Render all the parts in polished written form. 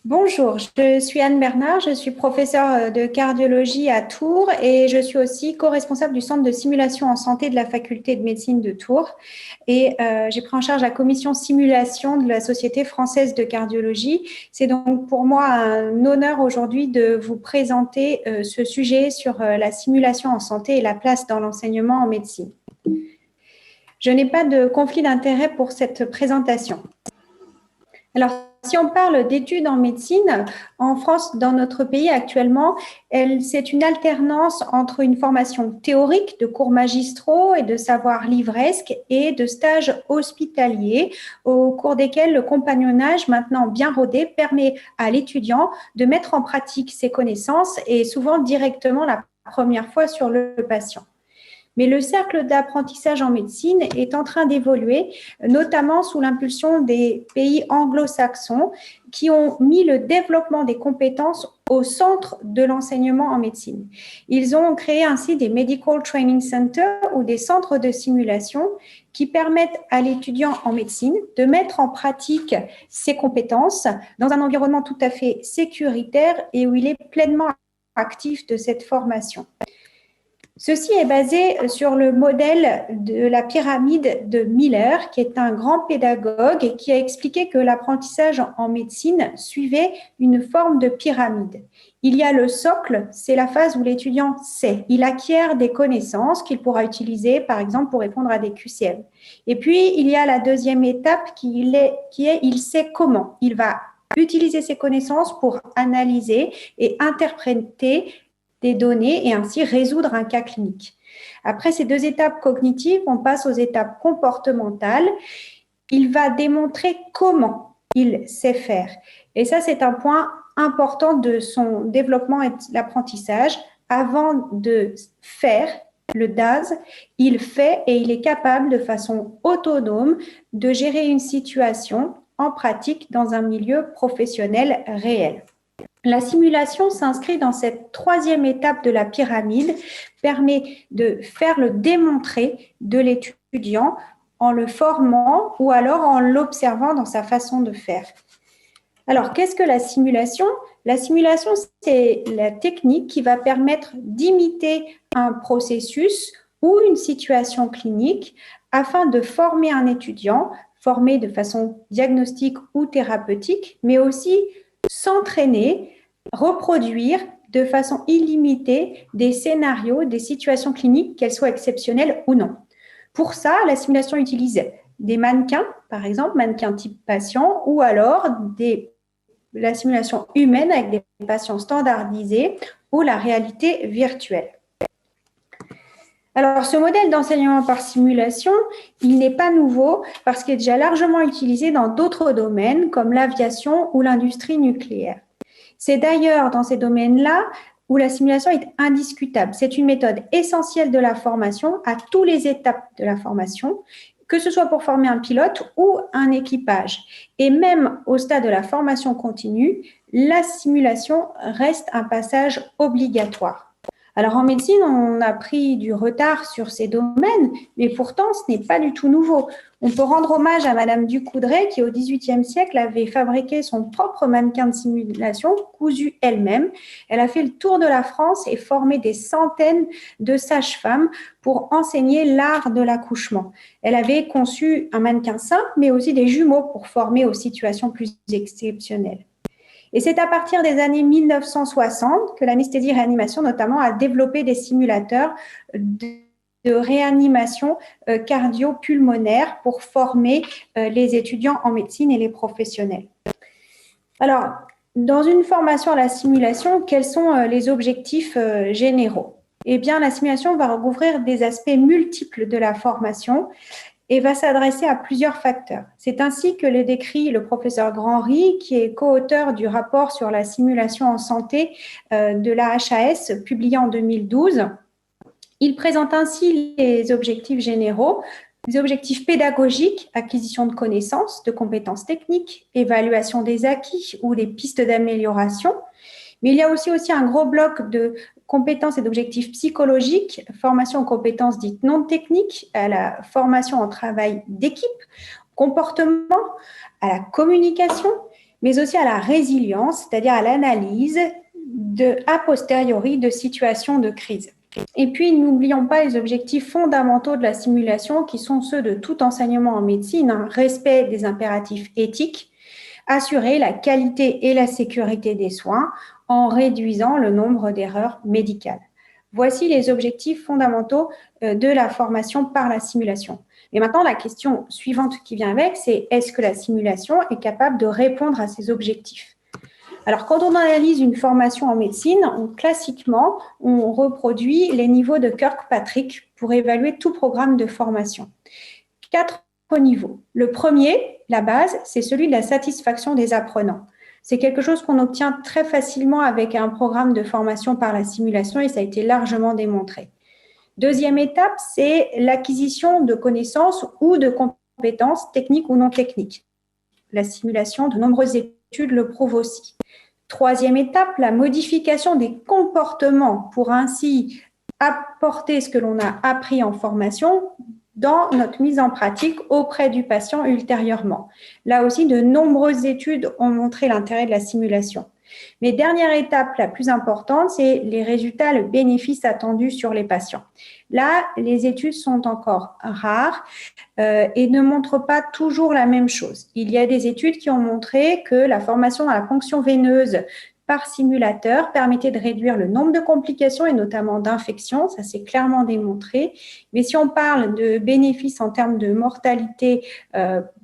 Bonjour, je suis Anne Bernard, je suis professeure de cardiologie à Tours et je suis aussi co-responsable du centre de simulation en santé de la faculté de médecine de Tours. Et j'ai pris en charge la commission simulation de la Société française de cardiologie. C'est donc pour moi un honneur aujourd'hui de vous présenter ce sujet sur la simulation en santé et la place dans l'enseignement en médecine. Je n'ai pas de conflit d'intérêt pour cette présentation. Alors, si on parle d'études en médecine, en France, dans notre pays actuellement, c'est une alternance entre une formation théorique de cours magistraux et de savoirs livresques et de stages hospitaliers au cours desquels le compagnonnage, maintenant bien rodé, permet à l'étudiant de mettre en pratique ses connaissances et souvent directement la première fois sur le patient. Mais le cercle d'apprentissage en médecine est en train d'évoluer, notamment sous l'impulsion des pays anglo-saxons qui ont mis le développement des compétences au centre de l'enseignement en médecine. Ils ont créé ainsi des Medical Training Centers ou des centres de simulation qui permettent à l'étudiant en médecine de mettre en pratique ses compétences dans un environnement tout à fait sécuritaire et où il est pleinement actif de cette formation. Ceci est basé sur le modèle de la pyramide de Miller, qui est un grand pédagogue et qui a expliqué que l'apprentissage en médecine suivait une forme de pyramide. Il y a le socle, c'est la phase où l'étudiant sait. Il acquiert des connaissances qu'il pourra utiliser, par exemple, pour répondre à des QCM. Et puis, il y a la deuxième étape qui est il sait comment. Il va utiliser ses connaissances pour analyser et interpréter des données et ainsi résoudre un cas clinique. Après ces deux étapes cognitives, on passe aux étapes comportementales. Il va démontrer comment il sait faire. Et ça, c'est un point important de son développement et de l'apprentissage. Avant de faire, le DAS, il fait et il est capable de façon autonome de gérer une situation en pratique dans un milieu professionnel réel. La simulation s'inscrit dans cette troisième étape de la pyramide, permet de faire le démontrer de l'étudiant en le formant ou alors en l'observant dans sa façon de faire. Alors, qu'est-ce que la simulation? La simulation, c'est la technique qui va permettre d'imiter un processus ou une situation clinique afin de former un étudiant, formé de façon diagnostique ou thérapeutique, mais aussi s'entraîner, reproduire de façon illimitée des scénarios, des situations cliniques, qu'elles soient exceptionnelles ou non. Pour ça, la simulation utilise des mannequins, par exemple, mannequins type patient, ou alors la simulation humaine avec des patients standardisés ou la réalité virtuelle. Alors, ce modèle d'enseignement par simulation, il n'est pas nouveau parce qu'il est déjà largement utilisé dans d'autres domaines comme l'aviation ou l'industrie nucléaire. C'est d'ailleurs dans ces domaines-là où la simulation est indiscutable. C'est une méthode essentielle de la formation à toutes les étapes de la formation, que ce soit pour former un pilote ou un équipage. Et même au stade de la formation continue, la simulation reste un passage obligatoire. Alors en médecine, on a pris du retard sur ces domaines, mais pourtant ce n'est pas du tout nouveau. On peut rendre hommage à Madame Ducoudray qui au XVIIIe siècle avait fabriqué son propre mannequin de simulation, cousu elle-même. Elle a fait le tour de la France et formé des centaines de sages-femmes pour enseigner l'art de l'accouchement. Elle avait conçu un mannequin simple, mais aussi des jumeaux pour former aux situations plus exceptionnelles. Et c'est à partir des années 1960 que l'anesthésie-réanimation, notamment, a développé des simulateurs de réanimation cardio-pulmonaire pour former les étudiants en médecine et les professionnels. Alors, dans une formation à la simulation, quels sont les objectifs généraux? Eh bien, la simulation va recouvrir des aspects multiples de la formation et va s'adresser à plusieurs facteurs. C'est ainsi que le décrit le professeur Grandry, qui est co-auteur du rapport sur la simulation en santé de la HAS, publié en 2012. Il présente ainsi les objectifs généraux, les objectifs pédagogiques, acquisition de connaissances, de compétences techniques, évaluation des acquis ou des pistes d'amélioration. Mais il y a aussi un gros bloc de compétences et d'objectifs psychologiques, formation aux compétences dites non techniques, à la formation en travail d'équipe, comportement, à la communication, mais aussi à la résilience, c'est-à-dire à l'analyse a posteriori de situations de crise. Et puis, n'oublions pas les objectifs fondamentaux de la simulation qui sont ceux de tout enseignement en médecine, respect des impératifs éthiques, assurer la qualité et la sécurité des soins en réduisant le nombre d'erreurs médicales. Voici les objectifs fondamentaux de la formation par la simulation. Et maintenant, la question suivante qui vient avec, c'est est-ce que la simulation est capable de répondre à ces objectifs? Alors, quand on analyse une formation en médecine, classiquement, on reproduit les niveaux de Kirkpatrick pour évaluer tout programme de formation. 4 niveaux. Le premier, la base, c'est celui de la satisfaction des apprenants. C'est quelque chose qu'on obtient très facilement avec un programme de formation par la simulation et ça a été largement démontré. Deuxième étape, c'est l'acquisition de connaissances ou de compétences techniques ou non techniques. La simulation, de nombreuses études le prouvent aussi. Troisième étape, la modification des comportements pour ainsi apporter ce que l'on a appris en formation dans notre mise en pratique auprès du patient ultérieurement. Là aussi, de nombreuses études ont montré l'intérêt de la simulation. Mais dernière étape, la plus importante, c'est les résultats, le bénéfice attendu sur les patients. Là, les études sont encore rares et ne montrent pas toujours la même chose. Il y a des études qui ont montré que la formation à la ponction veineuse par simulateur permettait de réduire le nombre de complications et notamment d'infections, ça s'est clairement démontré. Mais si on parle de bénéfices en termes de mortalité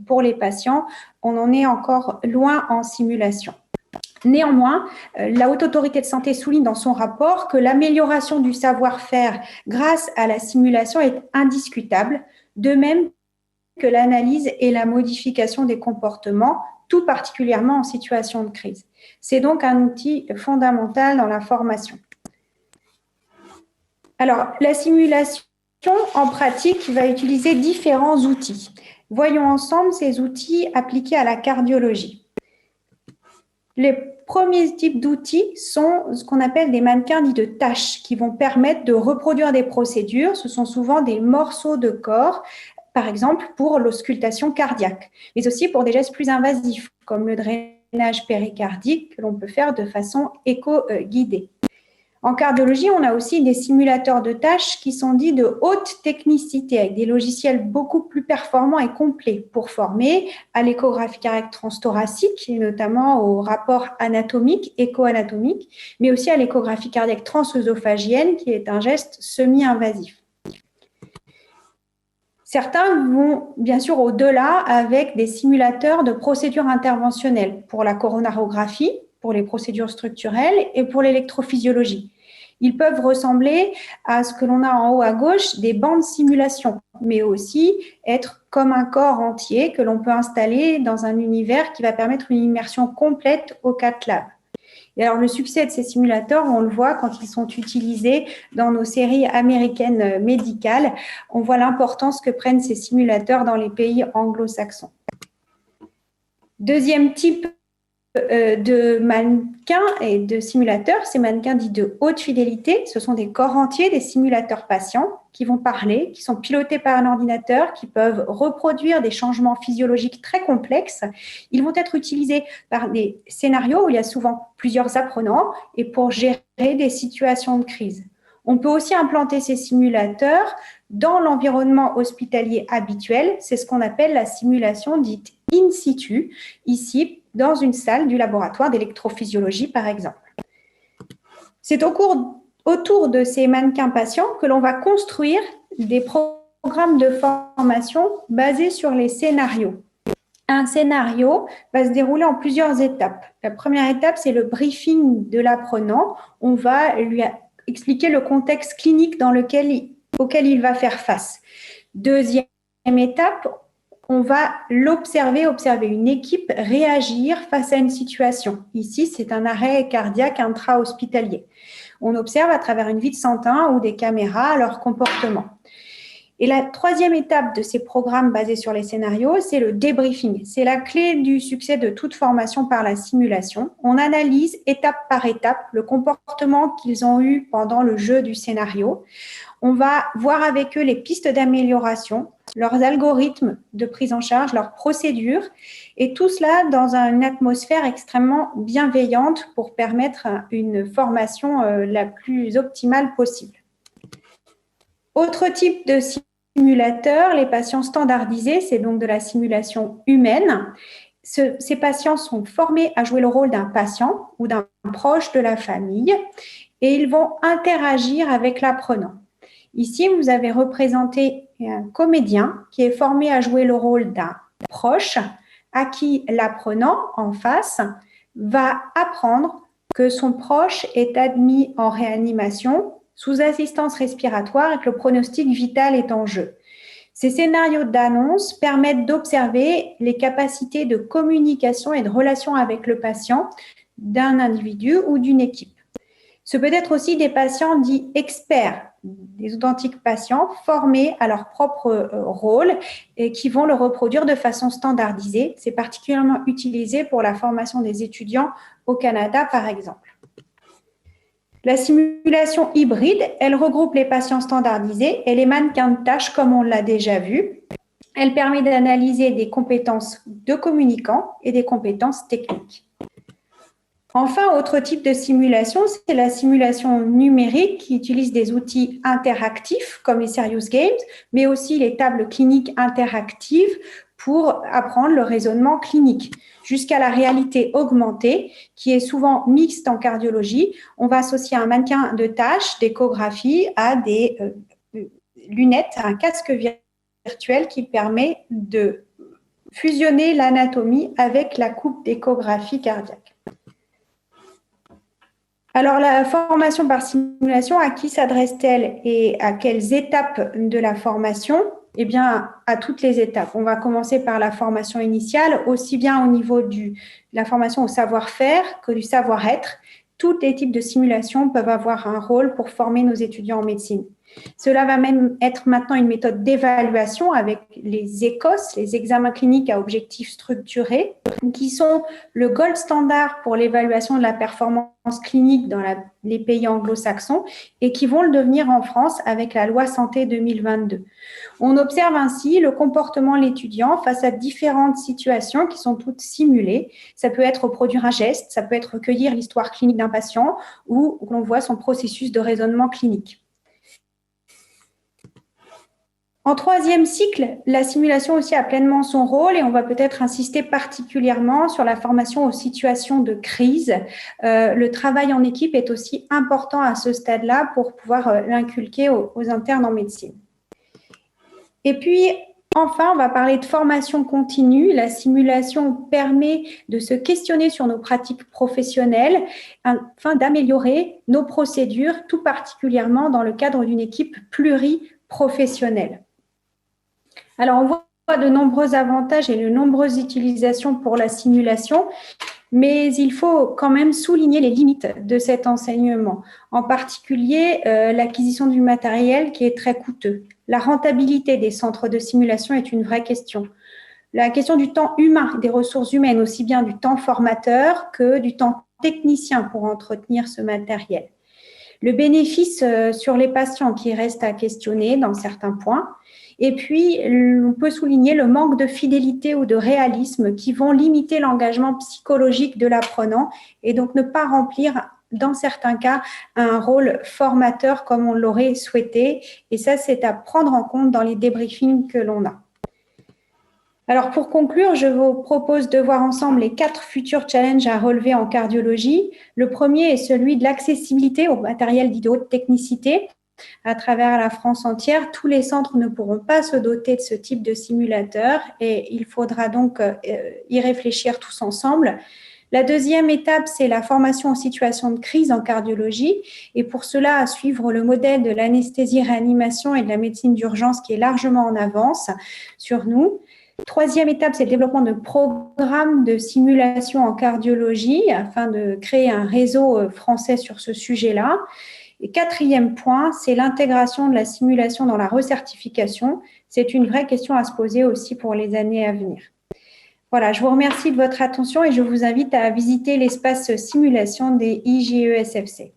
pour les patients, on en est encore loin en simulation. Néanmoins, la Haute Autorité de Santé souligne dans son rapport que l'amélioration du savoir-faire grâce à la simulation est indiscutable, de même que l'analyse et la modification des comportements, tout particulièrement en situation de crise. C'est donc un outil fondamental dans la formation. Alors, la simulation en pratique va utiliser différents outils. Voyons ensemble ces outils appliqués à la cardiologie. Les premiers types d'outils sont ce qu'on appelle des mannequins dits de tâches qui vont permettre de reproduire des procédures. Ce sont souvent des morceaux de corps, par exemple pour l'auscultation cardiaque, mais aussi pour des gestes plus invasifs comme le drainage péricardique que l'on peut faire de façon éco-guidée. En cardiologie, on a aussi des simulateurs de tâches qui sont dits de haute technicité, avec des logiciels beaucoup plus performants et complets pour former à l'échographie cardiaque transthoracique, et notamment au rapport anatomique, écho-anatomique, mais aussi à l'échographie cardiaque transœsophagienne, qui est un geste semi-invasif. Certains vont bien sûr au-delà avec des simulateurs de procédures interventionnelles pour la coronarographie, pour les procédures structurelles et pour l'électrophysiologie. Ils peuvent ressembler à ce que l'on a en haut à gauche, des bancs de simulation, mais aussi être comme un corps entier que l'on peut installer dans un univers qui va permettre une immersion complète au cath lab. Et alors, le succès de ces simulateurs, on le voit quand ils sont utilisés dans nos séries américaines médicales. On voit l'importance que prennent ces simulateurs dans les pays anglo-saxons. Deuxième type de mannequins et de simulateurs, ces mannequins dits de haute fidélité, ce sont des corps entiers, des simulateurs patients qui vont parler, qui sont pilotés par un ordinateur, qui peuvent reproduire des changements physiologiques très complexes. Ils vont être utilisés par des scénarios où il y a souvent plusieurs apprenants et pour gérer des situations de crise. On peut aussi implanter ces simulateurs dans l'environnement hospitalier habituel. C'est ce qu'on appelle la simulation dite in situ, ici dans une salle du laboratoire d'électrophysiologie, par exemple. C'est autour de ces mannequins patients que l'on va construire des programmes de formation basés sur les scénarios. Un scénario va se dérouler en plusieurs étapes. La première étape, c'est le briefing de l'apprenant. On va lui expliquer le contexte clinique auquel il va faire face. Deuxième étape, on va observer une équipe réagir face à une situation. Ici, c'est un arrêt cardiaque intra-hospitalier. On observe à travers une vitre Santin ou des caméras leur comportement. Et la troisième étape de ces programmes basés sur les scénarios, c'est le débriefing. C'est la clé du succès de toute formation par la simulation. On analyse étape par étape le comportement qu'ils ont eu pendant le jeu du scénario. On va voir avec eux les pistes d'amélioration, leurs algorithmes de prise en charge, leurs procédures, et tout cela dans une atmosphère extrêmement bienveillante pour permettre une formation la plus optimale possible. Autre type de simulateur, les patients standardisés, c'est donc de la simulation humaine. Ces patients sont formés à jouer le rôle d'un patient ou d'un proche de la famille et ils vont interagir avec l'apprenant. Ici, vous avez représenté un comédien qui est formé à jouer le rôle d'un proche à qui l'apprenant en face va apprendre que son proche est admis en réanimation sous assistance respiratoire et que le pronostic vital est en jeu. Ces scénarios d'annonce permettent d'observer les capacités de communication et de relation avec le patient d'un individu ou d'une équipe. Ce peut être aussi des patients dits experts, des authentiques patients formés à leur propre rôle et qui vont le reproduire de façon standardisée. C'est particulièrement utilisé pour la formation des étudiants au Canada, par exemple. La simulation hybride, elle regroupe les patients standardisés et les mannequins de tâches, comme on l'a déjà vu. Elle permet d'analyser des compétences de communicants et des compétences techniques. Enfin, autre type de simulation, c'est la simulation numérique qui utilise des outils interactifs comme les Serious Games, mais aussi les tables cliniques interactives pour apprendre le raisonnement clinique, jusqu'à la réalité augmentée, qui est souvent mixte en cardiologie. On va associer un mannequin de tâches d'échographie à des lunettes, un casque virtuel qui permet de fusionner l'anatomie avec la coupe d'échographie cardiaque. Alors, la formation par simulation, à qui s'adresse-t-elle et à quelles étapes de la formation? Eh bien, à toutes les étapes. On va commencer par la formation initiale, aussi bien au niveau de la formation au savoir-faire que du savoir-être. Tous les types de simulation peuvent avoir un rôle pour former nos étudiants en médecine. Cela va même être maintenant une méthode d'évaluation avec les ECOS, les examens cliniques à objectifs structurés, qui sont le gold standard pour l'évaluation de la performance clinique dans les pays anglo-saxons et qui vont le devenir en France avec la loi santé 2022. On observe ainsi le comportement de l'étudiant face à différentes situations qui sont toutes simulées. Ça peut être produire un geste, ça peut être recueillir l'histoire clinique d'un patient ou l'on voit son processus de raisonnement clinique. En troisième cycle, la simulation aussi a pleinement son rôle et on va peut-être insister particulièrement sur la formation aux situations de crise. Le travail en équipe est aussi important à ce stade-là pour pouvoir l'inculquer aux internes en médecine. Et puis, enfin, on va parler de formation continue. La simulation permet de se questionner sur nos pratiques professionnelles afin d'améliorer nos procédures, tout particulièrement dans le cadre d'une équipe pluriprofessionnelle. Alors, on voit de nombreux avantages et de nombreuses utilisations pour la simulation, mais il faut quand même souligner les limites de cet enseignement, en particulier l'acquisition du matériel qui est très coûteux. La rentabilité des centres de simulation est une vraie question. La question du temps humain, des ressources humaines, aussi bien du temps formateur que du temps technicien pour entretenir ce matériel. Le bénéfice sur les patients qui reste à questionner dans certains points. Et puis, on peut souligner le manque de fidélité ou de réalisme qui vont limiter l'engagement psychologique de l'apprenant et donc ne pas remplir, dans certains cas, un rôle formateur comme on l'aurait souhaité. Et ça, c'est à prendre en compte dans les débriefings que l'on a. Alors, pour conclure, je vous propose de voir ensemble les 4 futurs challenges à relever en cardiologie. Le premier est celui de l'accessibilité au matériel de haute technicité. À travers la France entière, tous les centres ne pourront pas se doter de ce type de simulateur et il faudra donc y réfléchir tous ensemble. La deuxième étape, c'est la formation en situation de crise en cardiologie et pour cela, à suivre le modèle de l'anesthésie-réanimation et de la médecine d'urgence qui est largement en avance sur nous. Troisième étape, c'est le développement de programmes de simulation en cardiologie afin de créer un réseau français sur ce sujet-là. Et quatrième point, c'est l'intégration de la simulation dans la recertification. C'est une vraie question à se poser aussi pour les années à venir. Voilà, je vous remercie de votre attention et je vous invite à visiter l'espace simulation des IGESFC.